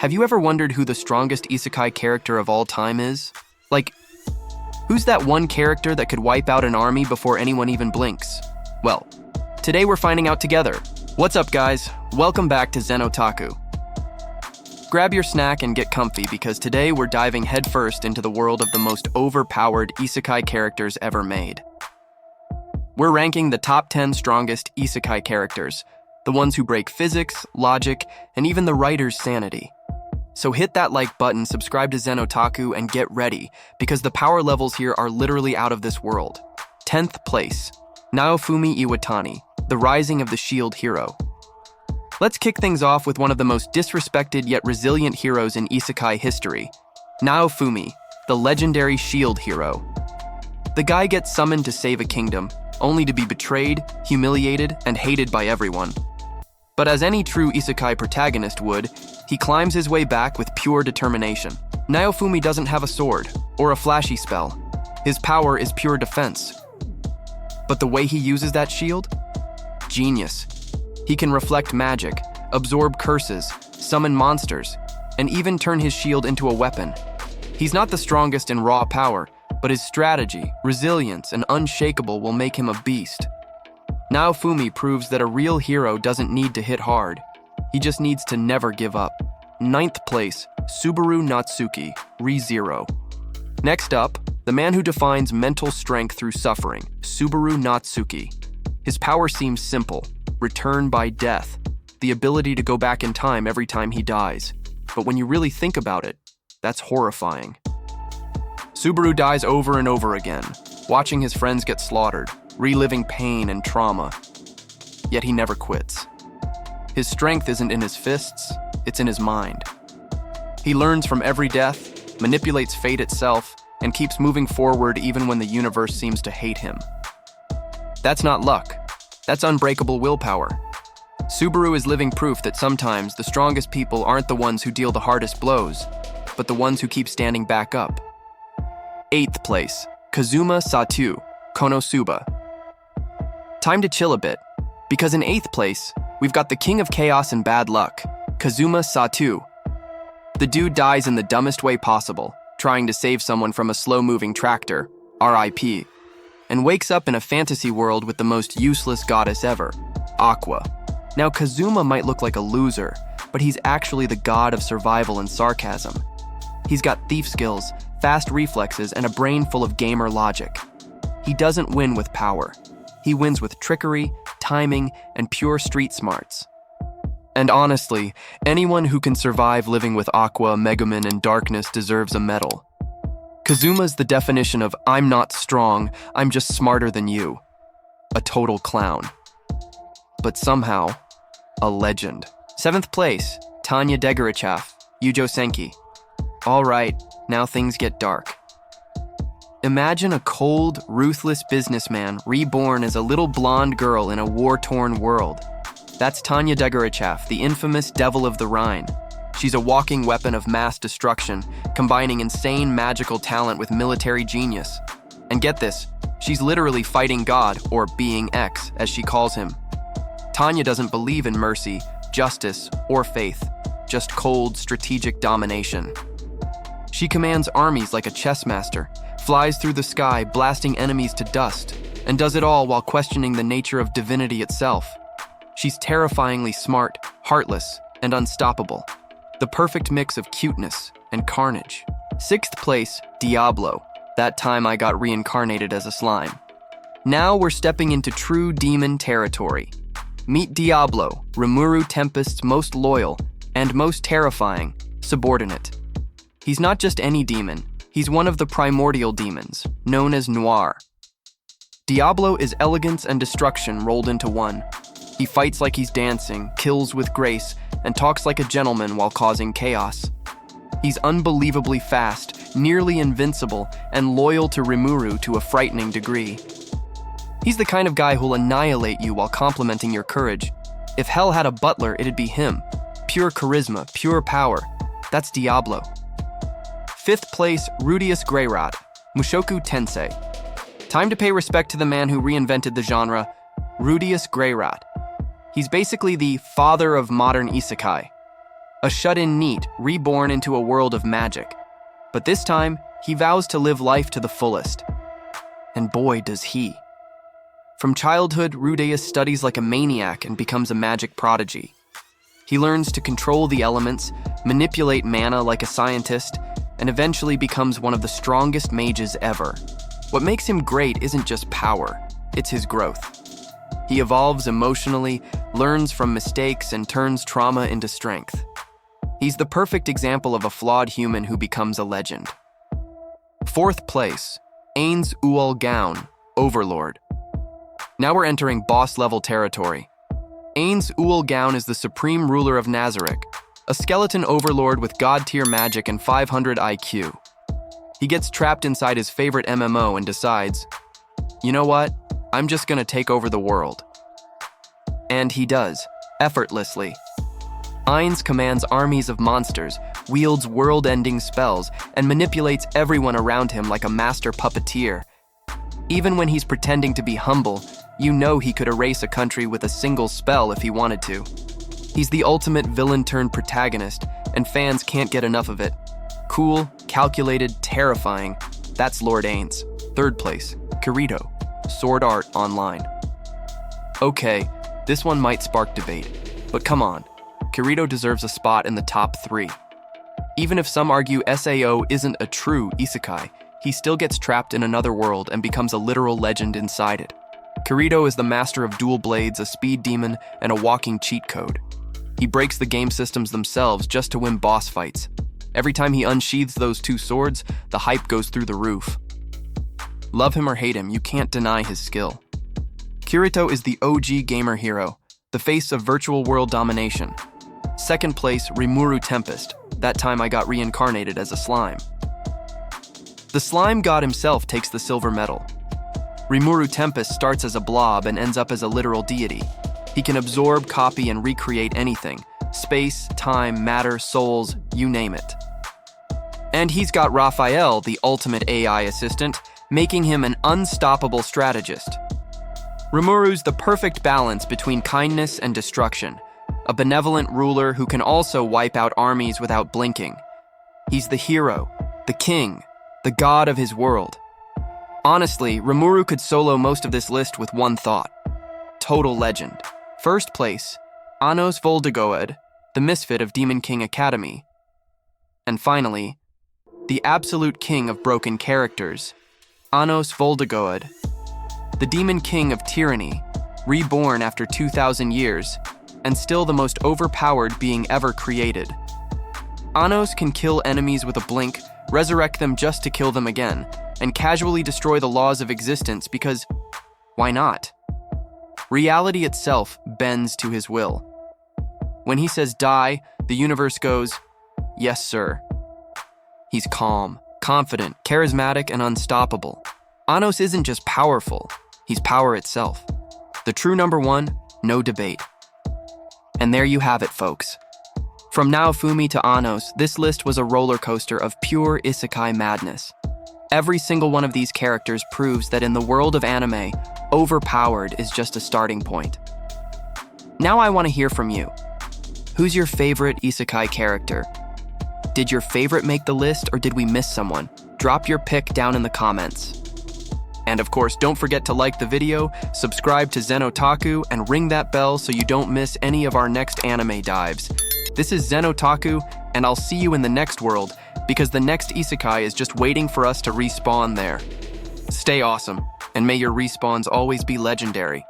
Have you ever wondered who the strongest isekai character of all time is? Like, who's that one character that could wipe out an army before anyone even blinks? Well, today we're finding out together. What's up, guys? Welcome back to Zen Otaku. Grab your snack and get comfy because today we're diving headfirst into the world of the most overpowered isekai characters ever made. We're ranking the top 10 strongest isekai characters, the ones who break physics, logic, and even the writer's sanity. So hit that like button, subscribe to Zen Otaku, and get ready, because the power levels here are literally out of this world. 10th place, Naofumi Iwatani, the Rising of the Shield Hero. Let's kick things off with one of the most disrespected yet resilient heroes in isekai history, Naofumi, the legendary shield hero. The guy gets summoned to save a kingdom, only to be betrayed, humiliated, and hated by everyone. But as any true isekai protagonist would, he climbs his way back with pure determination. Naofumi doesn't have a sword or a flashy spell. His power is pure defense. But the way he uses that shield? Genius. He can reflect magic, absorb curses, summon monsters, and even turn his shield into a weapon. He's not the strongest in raw power, but his strategy, resilience, and unshakable will make him a beast. Naofumi proves that a real hero doesn't need to hit hard. He just needs to never give up. 9th place, Subaru Natsuki, ReZero. Next up, the man who defines mental strength through suffering, Subaru Natsuki. His power seems simple: return by death, the ability to go back in time every time he dies. But when you really think about it, that's horrifying. Subaru dies over and over again, watching his friends get slaughtered, reliving pain and trauma. Yet he never quits. His strength isn't in his fists, it's in his mind. He learns from every death, manipulates fate itself, and keeps moving forward even when the universe seems to hate him. That's not luck. That's unbreakable willpower. Subaru is living proof that sometimes the strongest people aren't the ones who deal the hardest blows, but the ones who keep standing back up. 8th place, Kazuma Satu, Konosuba. Time to chill a bit, because in 8th place, we've got the king of chaos and bad luck, Kazuma Satu. The dude dies in the dumbest way possible, trying to save someone from a slow-moving tractor, RIP, and wakes up in a fantasy world with the most useless goddess ever, Aqua. Now, Kazuma might look like a loser, but he's actually the god of survival and sarcasm. He's got thief skills, fast reflexes, and a brain full of gamer logic. He doesn't win with power. He wins with trickery, timing, and pure street smarts. And honestly, anyone who can survive living with Aqua, Megumin, and darkness deserves a medal. Kazuma's the definition of "I'm not strong, I'm just smarter than you." A total clown. But somehow, a legend. 7th place, Tanya Degarachaff, Yujo Senki. Alright, now things get dark. Imagine a cold, ruthless businessman reborn as a little blonde girl in a war-torn world. That's Tanya Degarachaff, the infamous Devil of the Rhine. She's a walking weapon of mass destruction, combining insane magical talent with military genius. And get this, she's literally fighting God, or Being X, as she calls him. Tanya doesn't believe in mercy, justice, or faith, just cold, strategic domination. She commands armies like a chess master, flies through the sky, blasting enemies to dust, and does it all while questioning the nature of divinity itself. She's terrifyingly smart, heartless, and unstoppable. The perfect mix of cuteness and carnage. 6th place, Diablo. That time I got reincarnated as a slime. Now we're stepping into true demon territory. Meet Diablo, Rimuru Tempest's most loyal and most terrifying subordinate. He's not just any demon, he's one of the primordial demons, known as Noir. Diablo is elegance and destruction rolled into one. He fights like he's dancing, kills with grace, and talks like a gentleman while causing chaos. He's unbelievably fast, nearly invincible, and loyal to Rimuru to a frightening degree. He's the kind of guy who'll annihilate you while complimenting your courage. If hell had a butler, it'd be him. Pure charisma, pure power. That's Diablo. 5th place, Rudeus Greyrat, Mushoku Tensei. Time to pay respect to the man who reinvented the genre, Rudeus Greyrat. He's basically the father of modern isekai. a shut-in NEET reborn into a world of magic. But this time, he vows to live life to the fullest. And boy, does he. From childhood, Rudeus studies like a maniac and becomes a magic prodigy. He learns to control the elements, manipulate mana like a scientist, and eventually becomes one of the strongest mages ever. What makes him great isn't just power, it's his growth. He evolves emotionally, learns from mistakes, and turns trauma into strength. He's the perfect example of a flawed human who becomes a legend. 4th place, Ains Voldigoad, Overlord. Now we're entering boss-level territory. Ains Voldigoad is the supreme ruler of Nazarick, a skeleton overlord with god-tier magic and 500 IQ. He gets trapped inside his favorite MMO and decides, you know what? I'm just gonna take over the world. And he does, effortlessly. Ains commands armies of monsters, wields world-ending spells, and manipulates everyone around him like a master puppeteer. Even when he's pretending to be humble, you know he could erase a country with a single spell if he wanted to. He's the ultimate villain-turned-protagonist, and fans can't get enough of it. Cool, calculated, terrifying. That's Lord Ains. 3rd place, Kirito, Sword Art Online. Okay, this one might spark debate, but come on, Kirito deserves a spot in the top 3. Even if some argue SAO isn't a true isekai, he still gets trapped in another world and becomes a literal legend inside it. Kirito is the master of dual blades, a speed demon, and a walking cheat code. He breaks the game systems themselves just to win boss fights. Every time he unsheathes those 2 swords, the hype goes through the roof. Love him or hate him, you can't deny his skill. Kirito is the OG gamer hero, the face of virtual world domination. 2nd place, Rimuru Tempest. That time I got reincarnated as a slime. The slime god himself takes the silver medal. Rimuru Tempest starts as a blob and ends up as a literal deity. He can absorb, copy, and recreate anything. Space, time, matter, souls, you name it. And he's got Raphael, the ultimate AI assistant, making him an unstoppable strategist. Rimuru's the perfect balance between kindness and destruction, a benevolent ruler who can also wipe out armies without blinking. He's the hero, the king, the god of his world. Honestly, Rimuru could solo most of this list with one thought. Total legend. 1st place, Anos Voldigoad, the misfit of Demon King Academy. And finally, the absolute king of broken characters, Anos Voldigoad, the Demon King of Tyranny, reborn after 2,000 years, and still the most overpowered being ever created. Anos can kill enemies with a blink, resurrect them just to kill them again, and casually destroy the laws of existence because, why not? Reality itself bends to his will. When he says die, the universe goes, yes, sir. He's calm, confident, charismatic, and unstoppable. Anos isn't just powerful, he's power itself. The true number 1, no debate. And there you have it, folks. From Naofumi to Anos, this list was a roller coaster of pure isekai madness. Every single one of these characters proves that in the world of anime, overpowered is just a starting point. Now I want to hear from you. Who's your favorite isekai character? Did your favorite make the list or did we miss someone? Drop your pick down in the comments. And of course, don't forget to like the video, subscribe to Zen Otaku, and ring that bell so you don't miss any of our next anime dives. This is Zen Otaku, and I'll see you in the next world, because the next isekai is just waiting for us to respawn there. Stay awesome, and may your respawns always be legendary.